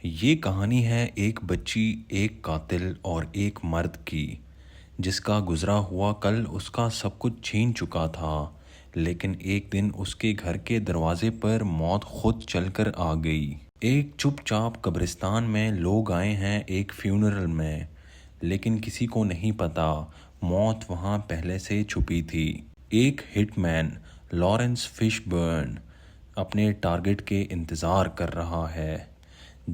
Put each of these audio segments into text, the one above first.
یہ کہانی ہے ایک بچی، ایک قاتل اور ایک مرد کی، جس کا گزرا ہوا کل اس کا سب کچھ چھین چکا تھا، لیکن ایک دن اس کے گھر کے دروازے پر موت خود چل کر آ گئی۔ ایک چپ چاپ قبرستان میں لوگ آئے ہیں ایک فیونرل میں، لیکن کسی کو نہیں پتا موت وہاں پہلے سے چھپی تھی۔ ایک ہٹ مین، لارنس فش برن، اپنے ٹارگٹ کے انتظار کر رہا ہے۔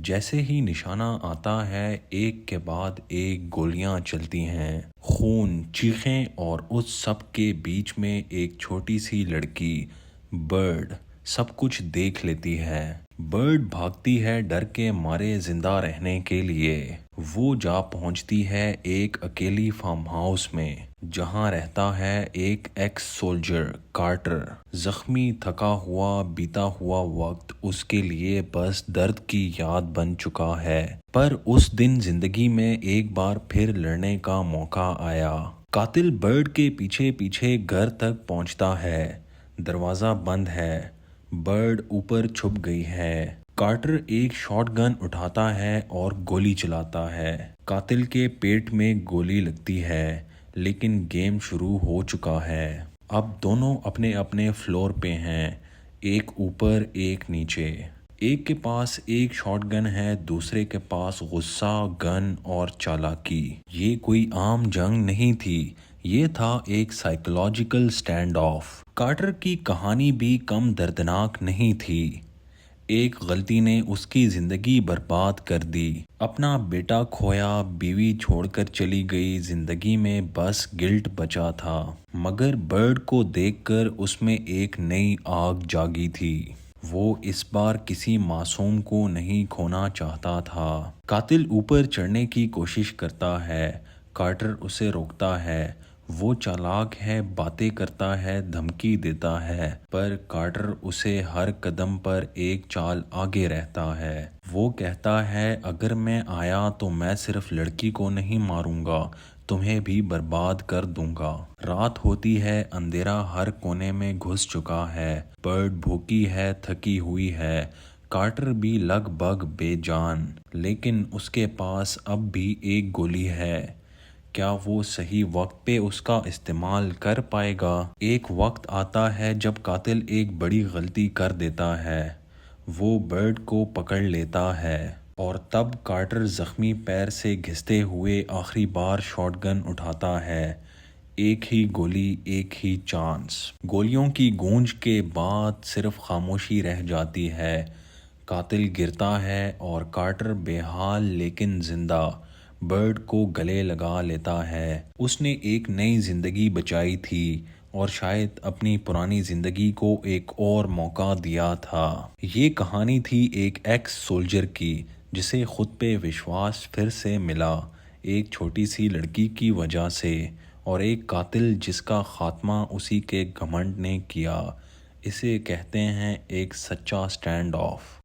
جیسے ہی نشانہ آتا ہے، ایک کے بعد ایک گولیاں چلتی ہیں، خون، چیخیں، اور اس سب کے بیچ میں ایک چھوٹی سی لڑکی، برڈ، سب کچھ دیکھ لیتی ہے۔ برڈ بھاگتی ہے ڈر کے مارے زندہ رہنے کے لیے۔ وہ جا پہنچتی ہے ایک اکیلی فارم ہاؤس میں، جہاں رہتا ہے ایک ایکس سولجر، کارٹر۔ زخمی، تھکا ہوا، بیتا ہوا وقت اس کے لیے بس درد کی یاد بن چکا ہے۔ پر اس دن زندگی میں ایک بار پھر لڑنے کا موقع آیا۔ قاتل برڈ کے پیچھے پیچھے گھر تک پہنچتا ہے۔ دروازہ بند ہے، برڈ اوپر چھپ گئی ہے۔ کارٹر ایک شاٹ گن اٹھاتا ہے اور گولی چلاتا ہے۔ قاتل کے پیٹ میں گولی لگتی ہے، لیکن گیم شروع ہو چکا ہے۔ اب دونوں اپنے اپنے فلور پہ ہیں، ایک اوپر ایک نیچے۔ ایک کے پاس ایک شاٹ گن ہے، دوسرے کے پاس غصہ، گن اور چالاکی۔ یہ کوئی عام جنگ نہیں تھی، یہ تھا ایک سائیکولوجیکل سٹینڈ آف۔ کارٹر کی کہانی بھی کم دردناک نہیں تھی۔ ایک غلطی نے اس کی زندگی برباد کر دی۔ اپنا بیٹا کھویا، بیوی چھوڑ کر چلی گئی، زندگی میں بس گلٹ بچا تھا۔ مگر برڈ کو دیکھ کر اس میں ایک نئی آگ جاگی تھی۔ وہ اس بار کسی معصوم کو نہیں کھونا چاہتا تھا۔ قاتل اوپر چڑھنے کی کوشش کرتا ہے، کارٹر اسے روکتا ہے۔ وہ چالاک ہے، باتیں کرتا ہے، دھمکی دیتا ہے، پر کارٹر اسے ہر قدم پر ایک چال آگے رہتا ہے۔ وہ کہتا ہے، اگر میں آیا تو میں صرف لڑکی کو نہیں ماروں گا، تمہیں بھی برباد کر دوں گا۔ رات ہوتی ہے، اندھیرا ہر کونے میں گھس چکا ہے۔ برڈ بھوکی ہے، تھکی ہوئی ہے، کارٹر بھی لگ بھگ بے جان، لیکن اس کے پاس اب بھی ایک گولی ہے۔ کیا وہ صحیح وقت پہ اس کا استعمال کر پائے گا؟ ایک وقت آتا ہے جب قاتل ایک بڑی غلطی کر دیتا ہے۔ وہ برڈ کو پکڑ لیتا ہے، اور تب کارٹر زخمی پیر سے گھستے ہوئے آخری بار شاٹ گن اٹھاتا ہے۔ ایک ہی گولی، ایک ہی چانس۔ گولیوں کی گونج کے بعد صرف خاموشی رہ جاتی ہے۔ قاتل گرتا ہے اور کارٹر بے حال لیکن زندہ برڈ کو گلے لگا لیتا ہے۔ اس نے ایک نئی زندگی بچائی تھی، اور شاید اپنی پرانی زندگی کو ایک اور موقع دیا تھا۔ یہ کہانی تھی ایک ایکس سولجر کی، جسے خود پہ وشواس پھر سے ملا، ایک چھوٹی سی لڑکی کی وجہ سے، اور ایک قاتل جس کا خاتمہ اسی کے گھمنڈ نے کیا۔ اسے کہتے ہیں ایک سچا سٹینڈ آف۔